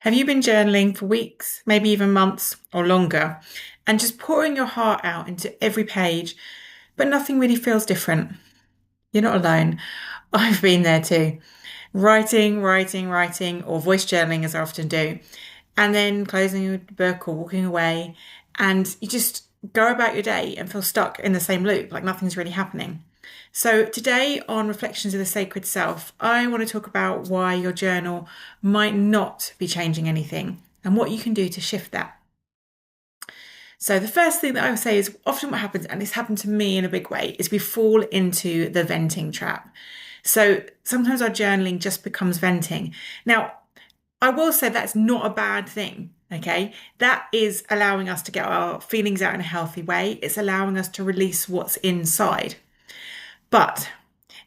Have you been journaling for weeks, maybe even months or longer, and just pouring your heart out into every page, but nothing really feels different? You're not alone. I've been there too. Writing, or voice journaling as I often do, and then closing your book or walking away, and you just go about your day and feel stuck in the same loop, like nothing's really happening. So, today on Reflections of the Sacred Self, I want to talk about why your journal might not be changing anything and what you can do to shift that. So, the first thing that I would say is often what happens, and it's happened to me in a big way, is we fall into the venting trap. So, sometimes our journaling just becomes venting. Now, I will say that's not a bad thing. Okay, that is allowing us to get our feelings out in a healthy way. It's allowing us to release what's inside. But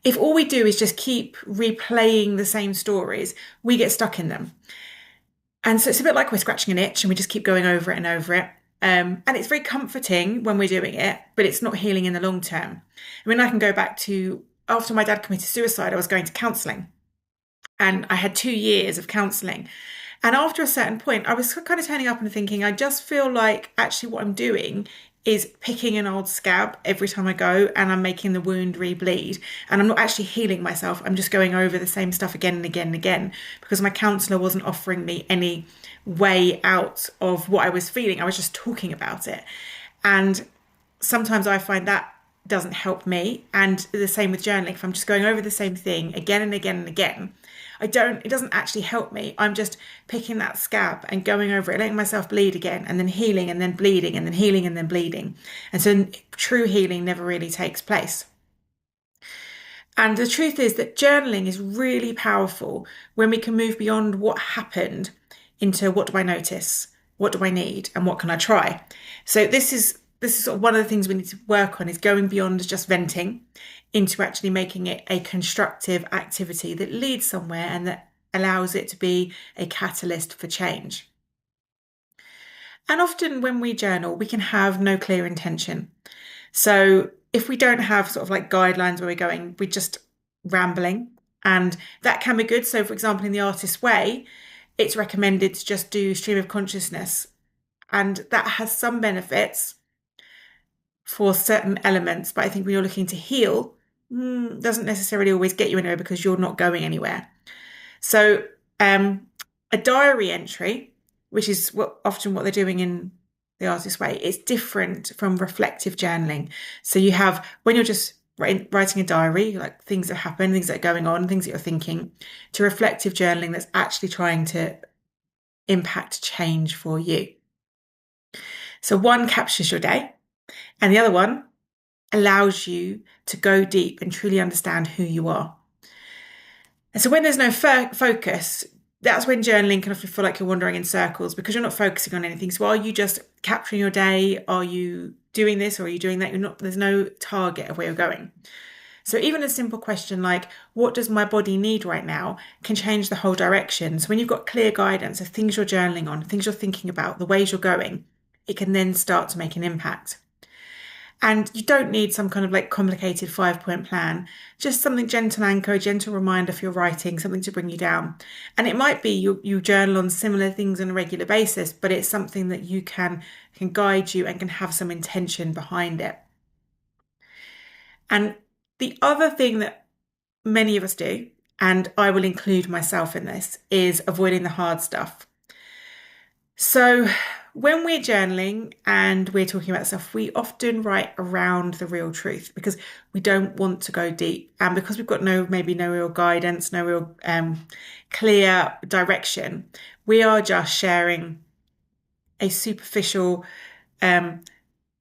if all we do is just keep replaying the same stories, we get stuck in them. And so it's a bit like we're scratching an itch and we just keep going over it and over it. And it's very comforting when we're doing it, but it's not healing in the long term. I mean, I can go back to after my dad committed suicide, I was going to counselling and I had 2 years of counselling. And after a certain point, I was kind of turning up and thinking, I just feel like actually what I'm doing is picking an old scab every time I go and I'm making the wound re-bleed. And I'm not actually healing myself. I'm just going over the same stuff again and again and again because my counsellor wasn't offering me any way out of what I was feeling. I was just talking about it. And sometimes I find that doesn't help me. And the same with journaling. If I'm just going over the same thing again and again and again, it doesn't actually help me. I'm just picking that scab and going over it, letting myself bleed again and then healing and then bleeding and then healing and then bleeding. And so true healing never really takes place. And the truth is that journaling is really powerful when we can move beyond what happened into what do I notice, what do I need, and what can I try. So this is sort of one of the things we need to work on, is going beyond just venting into actually making it a constructive activity that leads somewhere and that allows it to be a catalyst for change. And often when we journal, we can have no clear intention. So if we don't have sort of like guidelines where we're going, we're just rambling, and that can be good. So for example, in the Artist Way, it's recommended to just do stream of consciousness, and that has some benefits for certain elements, but I think when you're looking to heal, doesn't necessarily always get you anywhere because you're not going anywhere. So a diary entry, which is often what they're doing in the Artist Way, is different from reflective journaling. So you have, when you're just writing a diary, like things that happen, things that are going on, things that you're thinking, to reflective journaling that's actually trying to impact change for you. So one captures your day, and the other one allows you to go deep and truly understand who you are. And so when there's no focus, that's when journaling can often feel like you're wandering in circles because you're not focusing on anything. So are you just capturing your day? Are you doing this or are you doing that? There's no target of where you're going. So even a simple question like, what does my body need right now, can change the whole direction. So when you've got clear guidance of things you're journaling on, things you're thinking about, the ways you're going, it can then start to make an impact. And you don't need some kind of like complicated 5-point plan, just something gentle anchor, a gentle reminder for your writing, something to bring you down. And it might be you journal on similar things on a regular basis, but it's something that you can guide you and can have some intention behind it. And the other thing that many of us do, and I will include myself in this, is avoiding the hard stuff. So when we're journaling and we're talking about stuff, we often write around the real truth because we don't want to go deep. And because we've got maybe no real guidance, no real clear direction, we are just sharing a superficial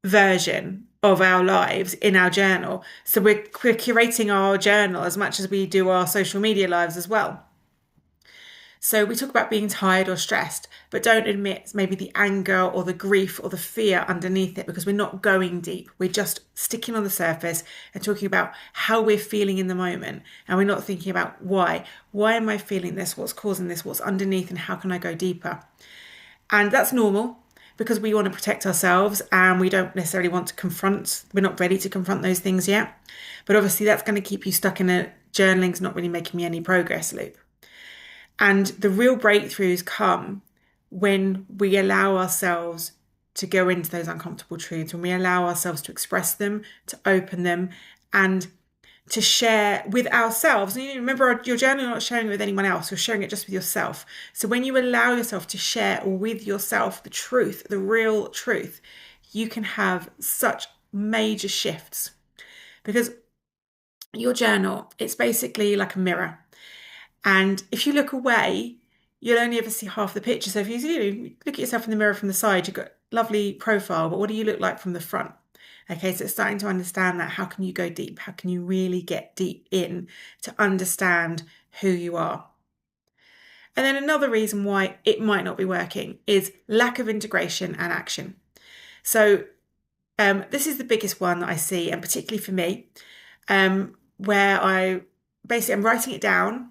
version of our lives in our journal. So we're curating our journal as much as we do our social media lives as well. So we talk about being tired or stressed, but don't admit maybe the anger or the grief or the fear underneath it because we're not going deep. We're just sticking on the surface and talking about how we're feeling in the moment. And we're not thinking about why. Why am I feeling this? What's causing this? What's underneath? And how can I go deeper? And that's normal because we want to protect ourselves and we don't necessarily want to we're not ready to confront those things yet. But obviously that's going to keep you stuck in a journaling's not really making me any progress loop. And the real breakthroughs come when we allow ourselves to go into those uncomfortable truths, when we allow ourselves to express them, to open them, and to share with ourselves. And you remember, your journal, you're not sharing it with anyone else, you're sharing it just with yourself. So when you allow yourself to share with yourself the truth, the real truth, you can have such major shifts. Because your journal, it's basically like a mirror. And if you look away, you'll only ever see half the picture. So if you look at yourself in the mirror from the side, you've got a lovely profile, but what do you look like from the front? Okay, so it's starting to understand that. How can you go deep? How can you really get deep in to understand who you are? And then another reason why it might not be working is lack of integration and action. So this is the biggest one that I see, and particularly for me, where I'm writing it down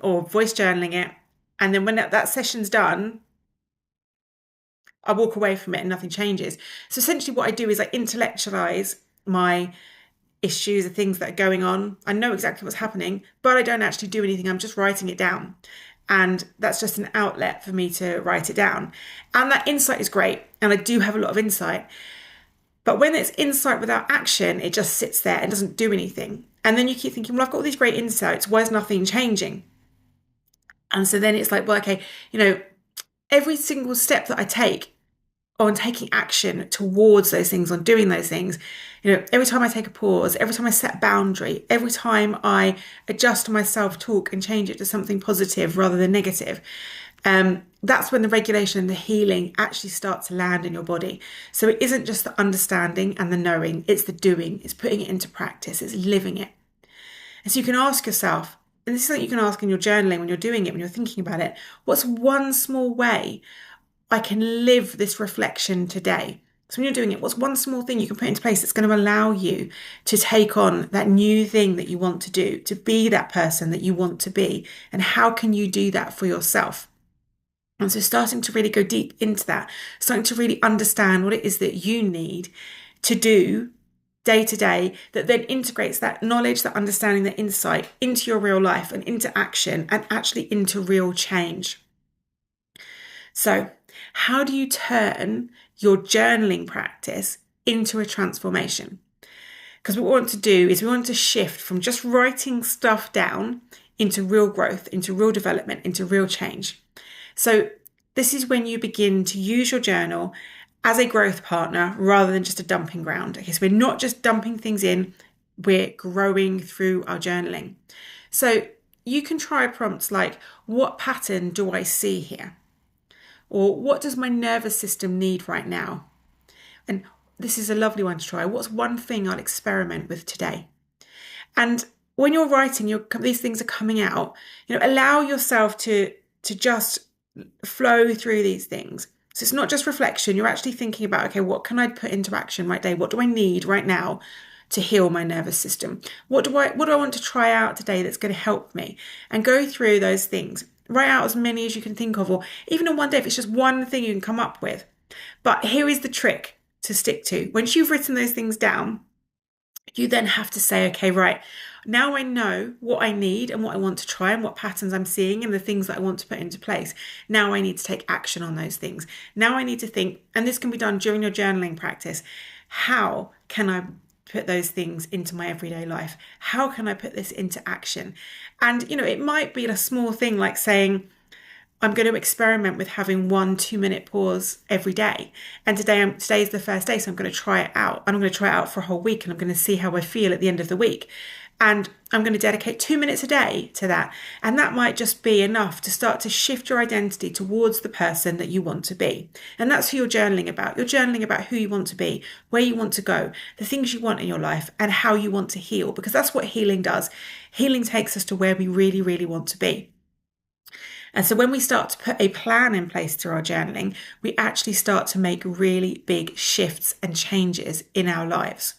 or voice journaling it. And then when that session's done, I walk away from it and nothing changes. So essentially what I do is I intellectualize my issues, the things that are going on. I know exactly what's happening, but I don't actually do anything. I'm just writing it down. And that's just an outlet for me to write it down. And that insight is great. And I do have a lot of insight. But when it's insight without action, it just sits there and doesn't do anything. And then you keep thinking, well, I've got all these great insights. Why is nothing changing? And so then it's like, well, okay, every single step that I take on taking action towards those things, on doing those things, every time I take a pause, every time I set a boundary, every time I adjust my self-talk and change it to something positive rather than negative, that's when the regulation and the healing actually start to land in your body. So it isn't just the understanding and the knowing, it's the doing, it's putting it into practice, it's living it. And so you can ask yourself, and this is something you can ask in your journaling when you're doing it, when you're thinking about it, what's one small way I can live this reflection today? So when you're doing it, what's one small thing you can put into place that's going to allow you to take on that new thing that you want to do, to be that person that you want to be? And how can you do that for yourself? And so starting to really go deep into that, starting to really understand what it is that you need to do day to day, that then integrates that knowledge, that understanding, that insight into your real life and into action and actually into real change. So how do you turn your journaling practice into a transformation? Because what we want to do is we want to shift from just writing stuff down into real growth, into real development, into real change. So this is when you begin to use your journal as a growth partner rather than just a dumping ground. Okay, so we're not just dumping things in, we're growing through our journaling. So you can try prompts like, what pattern do I see here? Or what does my nervous system need right now? And this is a lovely one to try. What's one thing I'll experiment with today? And when you're writing, these things are coming out. Allow yourself to just flow through these things. So it's not just reflection. You're actually thinking about, okay, what can I put into action right today? What do I need right now to heal my nervous system? What do I want to try out today that's going to help me? And go through those things. Write out as many as you can think of, or even in one day, if it's just one thing you can come up with. But here is the trick to stick to. Once you've written those things down, you then have to say, okay, right, now I know what I need and what I want to try and what patterns I'm seeing and the things that I want to put into place. Now I need to take action on those things. Now I need to think, and this can be done during your journaling practice, how can I put those things into my everyday life? How can I put this into action? And, it might be a small thing like saying, I'm going to experiment with having 1 2-minute pause every day. And today's the first day, so I'm going to try it out. And I'm going to try it out for a whole week, and I'm going to see how I feel at the end of the week. And I'm going to dedicate 2 minutes a day to that. And that might just be enough to start to shift your identity towards the person that you want to be. And that's who you're journaling about. You're journaling about who you want to be, where you want to go, the things you want in your life, and how you want to heal. Because that's what healing does. Healing takes us to where we really, really want to be. And so when we start to put a plan in place through our journaling, we actually start to make really big shifts and changes in our lives.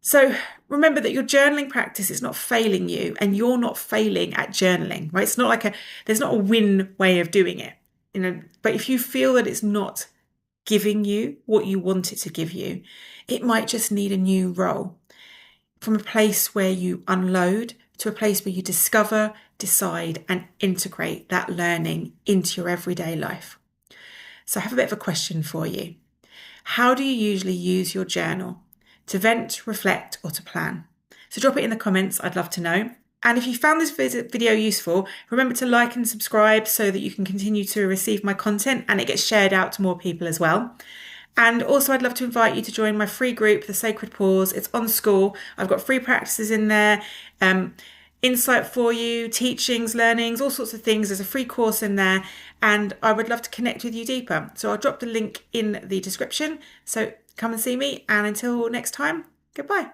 So remember that your journaling practice is not failing you, and you're not failing at journaling, right? It's not like there's not a win way of doing it, but if you feel that it's not giving you what you want it to give you, it might just need a new role, from a place where you unload to a place where you discover decide and integrate that learning into your everyday life. So I have a bit of a question for you. How do you usually use your journal? To vent, reflect, or to plan? So drop it in the comments, I'd love to know. And if you found this video useful, remember to like and subscribe so that you can continue to receive my content and it gets shared out to more people as well. And also I'd love to invite you to join my free group, The Sacred Pause. It's on School. I've got free practices in there, insight for you, teachings, learnings, all sorts of things. There's a free course in there and I would love to connect with you deeper. So I'll drop the link in the description. So come and see me, and until next time, goodbye.